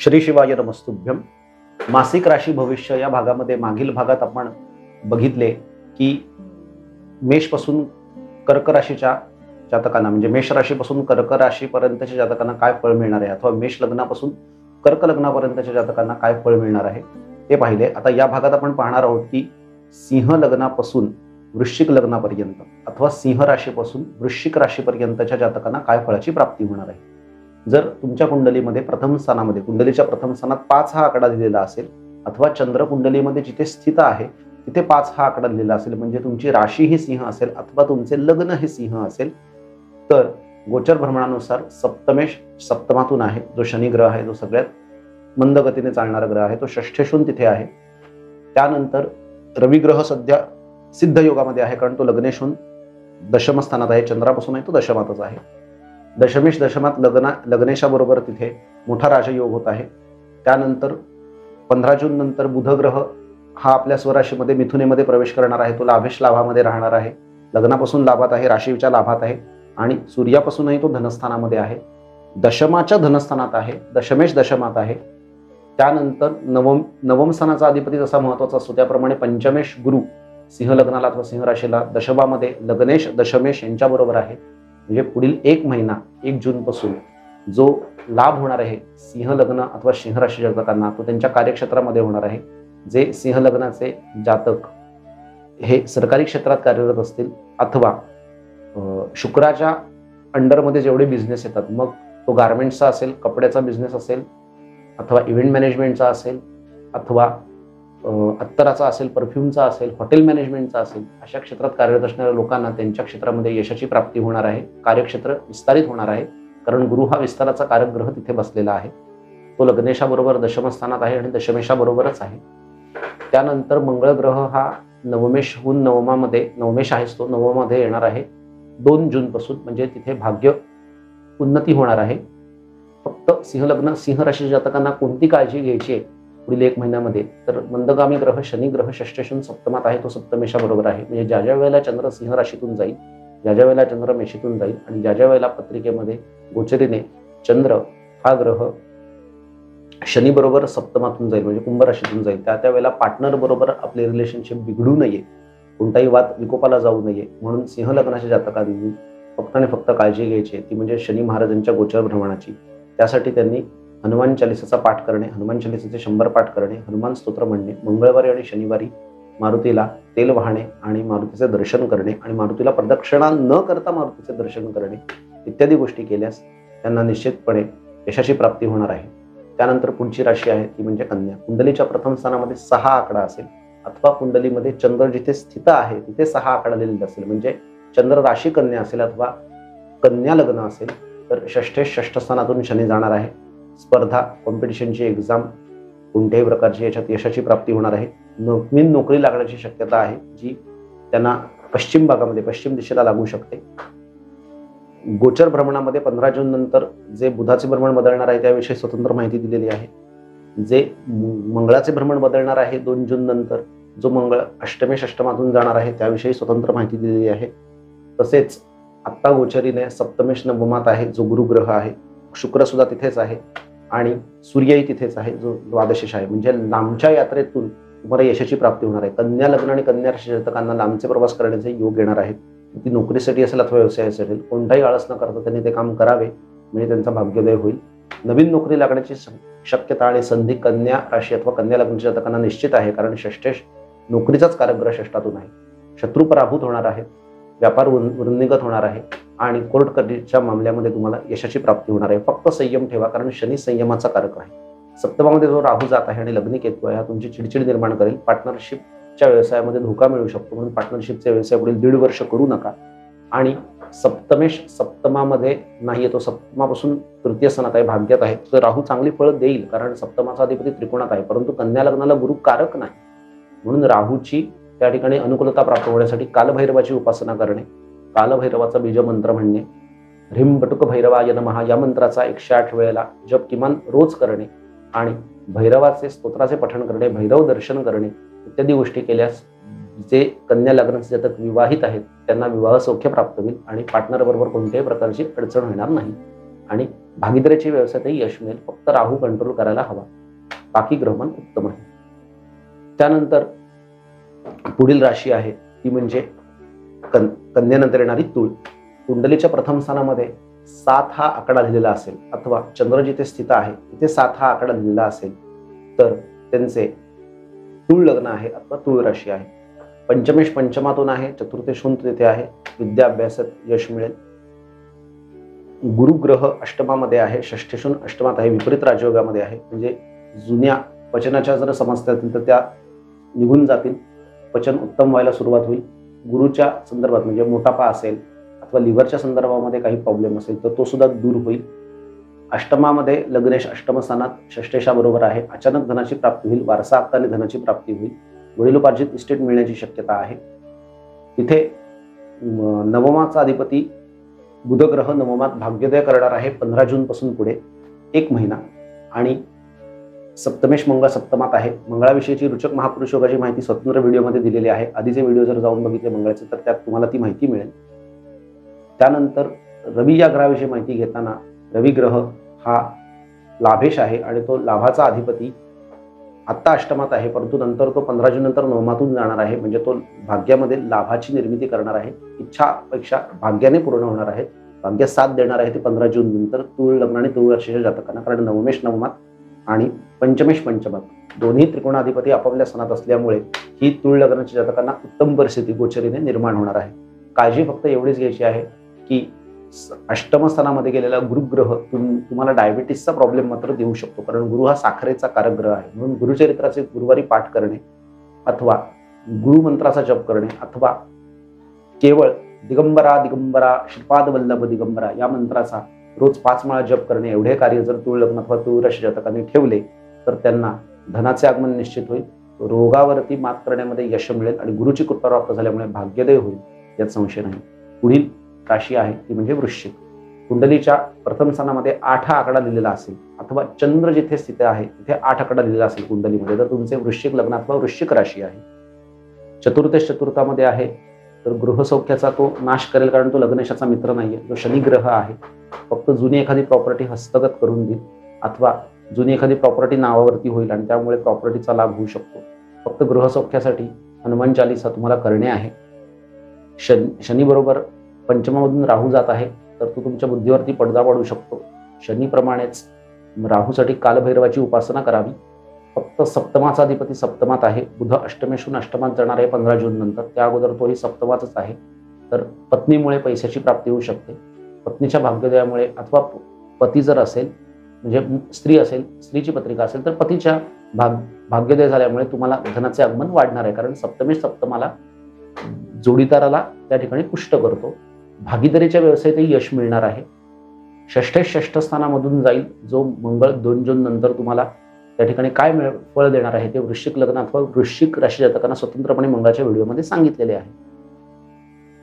श्री शिवाय नमस्तुभ्यम. मासिक राशी भविष्य या भागामध्ये मागील भागात आपण बघितले की मेष पासून कर्क राशीच्या जातकांना म्हणजे मेष राशीपासून कर्क राशीपर्यंतच्या जातकांना काय फळ मिळणार आहे अथवा मेष लग्नापासून कर्क लग्नापर्यंतच्या जातकांना काय फळ मिळणार आहे ते पाहिले. आता या भागात आपण पाहणार आहोत की सिंह लग्नापासून वृश्चिक लग्नापर्यंत अथवा सिंह राशीपासून वृश्चिक राशीपर्यंतच्या जातकांना काय फळाची प्राप्ती होणार आहे. जर तुमच्या कुंडलीमध्ये प्रथम स्थानामध्ये कुंडलीच्या प्रथम स्थानात 5 हा आकडा दिलेला असेल अथवा चंद्र कुंडलीमध्ये जिथे स्थित आहे तिथे 5 हा आकडा दिलेला असेल म्हणजे तुमची राशी ही सिंह असेल अथवा तुमचे लग्न हे सिंह असेल तर गोचर भ्रमणानुसार सप्तमेश सप्तमातून आहे जो शनी ग्रह आहे जो सगळ्यात मंद गतीने चालणारा ग्रह आहे तो षष्ठेशून तिथे आहे. त्यानंतर रवी ग्रह सध्या सिद्ध योगामध्ये आहे कारण तो लग्नेशून दशम स्थानात आहे. चंद्रापासून आहे तो दशमातच आहे. दशमेश दशमात लग्नेशाबरोबर तिथे मोठा राजयोग होत आहे. त्यानंतर 15 जून नंतर बुध ग्रह हा आपल्या स्वराशीमध्ये मिथुनेमध्ये प्रवेश करणार आहे. तो लाभेश लाभामध्ये राहणार आहे. लग्नापासून लाभात आहे, राशीच्या लाभात आहे आणि सूर्यापासूनही तो धनस्थानामध्ये आहे. दशमाच्या धनस्थानात आहे, दशमेश दशमात आहे. त्यानंतर नवम स्थानाचा अधिपती जसा महत्वाचा असतो त्याप्रमाणे पंचमेश गुरु सिंह लग्नाला अथवा सिंह राशीला दशमामध्ये लग्नेश दशमेश यांच्याबरोबर आहे. म्हणजे पुढील 1 महिना 1 जून पासून जो लाभ होणार आहे सिंह लग्न अथवा सिंह राशी जातकांना तो त्यांच्या कार्यक्षेत्रामध्ये होणार आहे. जे सिंह लग्नाचे जातक हे सरकारी क्षेत्रात कार्यरत असतील अथवा शुक्राच्या अंडरमध्ये जेवढे बिझनेस येतात मग तो गारमेंट्सचा असेल, कपड्याचा बिझनेस असेल अथवा इव्हेंट मॅनेजमेंटचा असेल अथवा अत्तराचा असेल, परफ्यूमचा असेल, हॉटेल मॅनेजमेंटचा असेल, अशा क्षेत्रात कार्यरत असणाऱ्या लोकांना त्यांच्या क्षेत्रामध्ये यशाची प्राप्ती होणार आहे. कार्यक्षेत्र विस्तारित होणार आहे कारण गुरु हा विस्ताराचा कारक ग्रह तिथे बसलेला आहे. तो लग्नेशाबरोबर दशमस्थानात आहे आणि दशमेशाबरोबरच आहे. त्यानंतर मंगळ ग्रह हा नवमेशहून नवमामध्ये नवमेश आहेच तो नवमामध्ये येणार आहे 2 जून पासून म्हणजे तिथे भाग्य उन्नती होणार आहे. फक्त सिंह लग्न सिंह राशी जातकांना कोणती काळजी घ्यायची आहे पुढील 1 महिन्यामध्ये तर मंदगामी ग्रह शनी ग्रह षष्ठेशून सप्तमात आहे तो सप्तमेशाबरोबर आहे. म्हणजे ज्या ज्या वेळेला चंद्र सिंह राशीतून जाईल, ज्या ज्या वेळेला चंद्र मेषीतून जाईल आणि ज्या ज्या वेळेला पत्रिकेमध्ये गोचरीने चंद्र हा ग्रह शनी बरोबर सप्तमातून जाईल म्हणजे कुंभ राशीतून जाईल त्या वेळेला पार्टनर बरोबर आपले रिलेशनशिप बिघडू नये, कोणताही वाद विकोपाला जाऊ नये म्हणून सिंह लग्नाच्या जातकांनी फक्त आणि फक्त काळजी घ्यायची ती म्हणजे शनी महाराजांच्या गोचर भ्रमणाची. त्यासाठी त्यांनी हनुमान चालिसाचा पाठ करणे, हनुमान चालिसाचे 100 पाठ करणे, हनुमान स्तोत्र म्हणणे, मंगळवारी आणि शनिवारी मारुतीला तेल वाहणे आणि मारुतीचे दर्शन करणे आणि मारुतीला प्रदक्षिणा न करता मारुतीचे दर्शन करणे इत्यादी गोष्टी केल्यास त्यांना निश्चितपणे यशाची प्राप्ती होणार आहे. त्यानंतर पुढची राशी आहे ती म्हणजे कन्या. कुंडलीच्या प्रथम स्थानामध्ये 6 आकडा असेल अथवा कुंडलीमध्ये चंद्र जिथे स्थित आहे तिथे 6 आकडा दिलेला असेल म्हणजे चंद्र राशी कन्या असेल अथवा कन्या लग्न असेल तर षष्ठ स्थानातून शनी जाणार आहे. स्पर्धा कॉम्पिटिशनची एक्झाम कोणत्याही प्रकारची याच्यात यशाची प्राप्ती होणार आहे. नवीन नोकरी लागण्याची शक्यता आहे जी त्यांना पश्चिम भागामध्ये पश्चिम दिशेला लागू शकते. गोचर भ्रमणामध्ये 15 जून नंतर जे बुधाचे भ्रमण बदलणार आहे त्याविषयी स्वतंत्र माहिती दिलेली आहे. जे मंगळाचे भ्रमण बदलणार आहे 2 जून नंतर जो मंगळ अष्टमेश अष्टमातून जाणार आहे त्याविषयी स्वतंत्र माहिती दिलेली आहे. तसेच आत्ता गोचरीने सप्तमेश नवमात आहे जो गुरुग्रह आहे. शुक्र सुद्धा तिथेच आहे आणि सूर्यही तिथेच आहे जो द्वादशेश आहे. म्हणजे लांबच्या यात्रेतून तुम्हाला यशाची प्राप्ती होणार आहे. कन्या लग्न आणि कन्या राशी जातकांना लांबचे प्रवास करण्याचे योग येणार आहेत. ती नोकरीसाठी असेल अथवा व्यवसायासाठी असेल कोणताही आळस न करता त्यांनी ते काम करावे म्हणजे त्यांचा भाग्योदय होईल. नवीन नोकरी लागण्याची शक्यता आणि संधी कन्या राशी अथवा कन्या लग्नाच्या जातकांना निश्चित आहे कारण षष्ठेश नोकरीचाच कारक ग्रह षष्ठातून आहे. शत्रू पराभूत होणार आहेत, व्यापार वृद्धिंगत होणार आहे आणि कोर्ट कचेरीच्या मामल्यामध्ये तुम्हाला यशाची प्राप्ती होणार आहे. फक्त संयम ठेवा कारण शनी संयमाचा कारक आहे. सप्तमामध्ये जो राहू जात आहे आणि लग्नी केतू आहे हा तुमची चिडचिड निर्माण करेल. पार्टनरशिपच्या व्यवसायामध्ये धोका मिळू शकतो म्हणून पार्टनरशिपचा व्यवसाय पुढील 1.5 वर्ष करू नका. आणि सप्तमेश सप्तमामध्ये नाही येतो, सप्तमापासून तृतीय स्थानात आहे, भाग्यात आहे तर राहू चांगली फळ देईल कारण सप्तमाचा अधिपती त्रिकोणात आहे परंतु कन्या लग्नाला गुरु कारक नाही म्हणून राहूची त्या ठिकाणी अनुकूलता प्राप्त होण्यासाठी कालभैरवाची उपासना करणे, कालभैरवाचा बीज मंत्र म्हणणे, ह्रीं बटुक भैरवाय नमः या मंत्राचा 108 वेळेला जप किमान रोज करणे आणि भैरवाचे स्तोत्राचे पठण करणे, भैरव दर्शन करणे इत्यादी गोष्टी केल्यास जे कन्या लग्नाचे जातक विवाहित आहेत त्यांना विवाह सौख्य प्राप्त होईल आणि पार्टनर बरोबर कोणत्याही प्रकारची अडचण होणार नाही आणि भागीदारीच्या व्यवसायातही यश मिळेल, फक्त राहू कंट्रोल करायला हवा. बाकी ग्रहमान उत्तम आहे. त्यानंतर पुढील राशी आहे ती म्हणजे कन्येनंतर येणारी तूळ. कुंडलीच्या प्रथम स्थानामध्ये 7 हा आकडा दिलेला असेल अथवा चंद्र जिथे स्थित आहे तिथे 7 हा आकडा दिलेला असेल तर त्यांचे तूळ लग्न आहे अथवा तूळ राशी आहे. पंचमेश पंचमातून आहे, चतुर्थेशून तेथे आहे, विद्या अभ्यासात यश मिळेल. गुरुग्रह अष्टमामध्ये आहे, षष्ठेशून अष्टमात आहे, विपरीत राजयोगामध्ये आहे. म्हणजे जुन्या पचनाच्या जर समस्या असतील तर त्या निघून जातील, पचन उत्तम व्हायला सुरुवात होईल. गुरुच्या संदर्भात म्हणजे मोटापा असेल अथवा लिव्हरच्या संदर्भामध्ये काही प्रॉब्लेम असेल तर तो सुद्धा दूर होईल. अष्टमामध्ये लग्नेश अष्टम स्थानात षष्ठेशाबरोबर आहे. अचानक धनाची प्राप्ती होईल, वारसा हक्काने धनाची प्राप्ती होईल, वडिलोपार्जित इस्टेट मिळण्याची शक्यता आहे. तिथे नवमाचा अधिपती बुध ग्रह नवमात भाग्योदय करणार आहे 15 जून पासून पुढे 1 महिना. आणि सप्तमेश मंगळ सप्तमात आहे. मंगळाविषयीची रुचक महापुरुष योगाची माहिती स्वतंत्र व्हिडिओमध्ये दिलेली आहे. आधीचे व्हिडिओ जर जाऊन बघितले मंगळाचे तर त्यात तुम्हाला ती माहिती मिळेल. त्यानंतर रवी या ग्रहाविषयी माहिती घेताना रवी ग्रह हा लाभेश आहे आणि तो लाभाचा अधिपती आत्ता अष्टमात आहे, परंतु नंतर तो 15 जून नंतर नवमातून जाणार आहे. म्हणजे तो भाग्यामध्ये लाभाची निर्मिती करणार आहे. इच्छापेक्षा भाग्याने पूर्ण होणार आहे. भाग्य साथ देणार आहे ते 15 जून नंतर तूळ लग्न आणि तूळ राशीच्या जातकांना. कारण नवमेश नवमात आणि पंचमेश पंचमात दोन्ही त्रिकोणाधिपती आपापल्या स्थानात असल्यामुळे ही तूळ लग्नाच्या जातकांना उत्तम परिस्थिती गोचरीने निर्माण होणार आहे. काळजी फक्त एवढीच घ्यायची आहे की अष्टम स्थानामध्ये गेलेला गुरुग्रह तुम्हाला डायबिटीसचा प्रॉब्लेम मात्र देऊ शकतो. कारण गुरु हा साखरेचा कारक ग्रह आहे. म्हणून गुरुचरित्राचे गुरुवारी पाठ करणे अथवा गुरुमंत्राचा जप करणे अथवा केवळ दिगंबरा दिगंबरा श्रीपाद वल्लभ दिगंबरा या मंत्राचा रोज 5 माळा जप करणे एवढे कार्य जर तूळ लग्न अथवा तूळ राशी जातकांनी ठेवले तर त्यांना धनाचे आगमन निश्चित होईल, रोगावरती मात करण्यामध्ये यश मिळेल आणि गुरुची कृपा प्राप्त झाल्यामुळे भाग्योदय होईल, यात संशय नाही. पुढील राशी आहे ती म्हणजे वृश्चिक. कुंडलीच्या प्रथम स्थानामध्ये 8 हा आकडा दिलेला असेल अथवा चंद्र जिथे स्थित आहे तिथे 8 आकडा दिलेला असेल कुंडलीमध्ये तर तुमचे वृश्चिक लग्न अथवा वृश्चिक राशी आहे. चतुर्थेश चतुर्थामध्ये आहे तर गृहसौख्याचा तो नाश करेल, कारण तो लग्नेशाचा मित्र नाहीये, जो शनी ग्रह आहे. फक्त जुनी एखादी प्रॉपर्टी हस्तगत करून देईल अथवा जुनी एखादी प्रॉपर्टी नावावरती होईल आणि त्यामुळे प्रॉपर्टीचा लाभ होऊ शकतो. फक्त गृहसौख्यासाठी हनुमान चालीसा तुम्हाला करणे आहे. शनी बरोबर पंचमामधून राहू जात आहे तर तो तुमच्या बुद्धीवरती पडदा पाडू शकतो. शनीप्रमाणेच राहूसाठी कालभैरवाची उपासना करावी. फक्त सप्तमाचा अधिपती सप्तमात आहे. बुध अष्टमेशून अष्टमात जाणार आहे 15 जून नंतर, त्या अगोदर तोही सप्तमातच आहे. तर पत्नीमुळे पैशाची प्राप्ती होऊ शकते. पत्नीच्या भाग्योदयामुळे अथवा पती जर असेल म्हणजे स्त्री असेल, स्त्रीची पत्रिका असेल तर पतीच्या भाग्योदय झाल्यामुळे तुम्हाला धनाचे आगमन वाढणार आहे. कारण सप्तमेश सप्तमाला जोडीदाराला त्या ठिकाणी पुष्ट करतो. भागीदारीच्या व्यवसायातही यश मिळणार आहे. षष्ठ स्थानामधून जाईल जो मंगळ 2 जून नंतर तुम्हाला त्या ठिकाणी काय फळ देणार आहे ते वृश्चिक लग्न अथवा वृश्चिक राशी जातकांना स्वतंत्रपणे मंगळाच्या व्हिडिओमध्ये सांगितलेले आहे.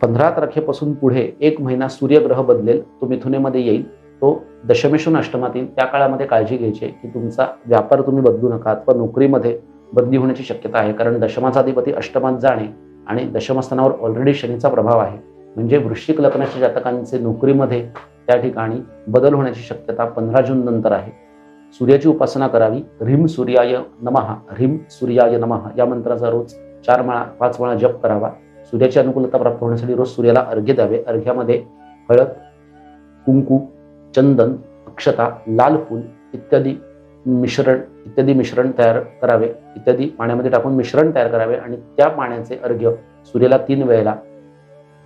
15 तारखेपासून पुढे 1 महिना सूर्यग्रह बदलेल, तो मिथुनेमध्ये येईल, तो दशमेशून अष्टमात येईल. त्या काळामध्ये काळजी घ्यायची की तुमचा व्यापार तुम्ही बदलू नका अथवा नोकरीमध्ये बदली होण्याची शक्यता आहे. कारण दशमाचा अधिपती अष्टमात जाणे आणि दशमस्थानावर ऑलरेडी शनीचा प्रभाव आहे. म्हणजे वृश्चिक लग्नाच्या जातकांचे नोकरीमध्ये त्या ठिकाणी बदल होण्याची शक्यता 15 जून नंतर आहे. सूर्याची उपासना करावी. ह्रीम सूर्याय नमः, ह्रीम सूर्याय नमः या मंत्राचा रोज 4 माळा 5 माळा जप करावा. सूर्याची अनुकूलता प्राप्त होण्यासाठी रोज सूर्याला अर्घ्य द्यावे. अर्घ्यामध्ये हळद, कुंकू, चंदन, अक्षता, लाल फूल इत्यादी मिश्रण तयार करावे. इत्यादी पाण्यामध्ये टाकून मिश्रण तयार करावे आणि त्या पाण्याचे अर्घ्य सूर्याला 3 वेळेला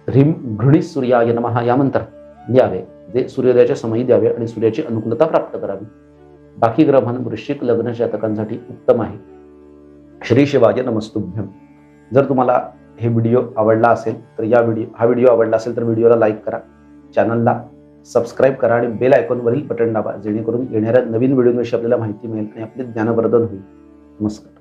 ह्रीम घृणी सूर्याय नमः या मंत्र द्यावे, जे सूर्योदयाच्या समयी द्यावे आणि सूर्याची अनुकूलता प्राप्त करावी. बाकी ग्रहमान वृश्चिक लग्न जातकांसाठी उत्तम आहे. श्री शिवाय नमस्तुभ्यम. जर तुम्हाला हे व्हिडिओ आवडला असेल तर हा व्हिडिओ आवडला असेल तर व्हिडिओला लाईक करा, चॅनलला सबस्क्राईब करा आणि बेल आयकॉनवरील बटन दाबा, जेणेकरून येणाऱ्या नवीन व्हिडिओविषयी आपल्याला माहिती मिळेल आणि आपले ज्ञानवर्धन होईल. नमस्कार.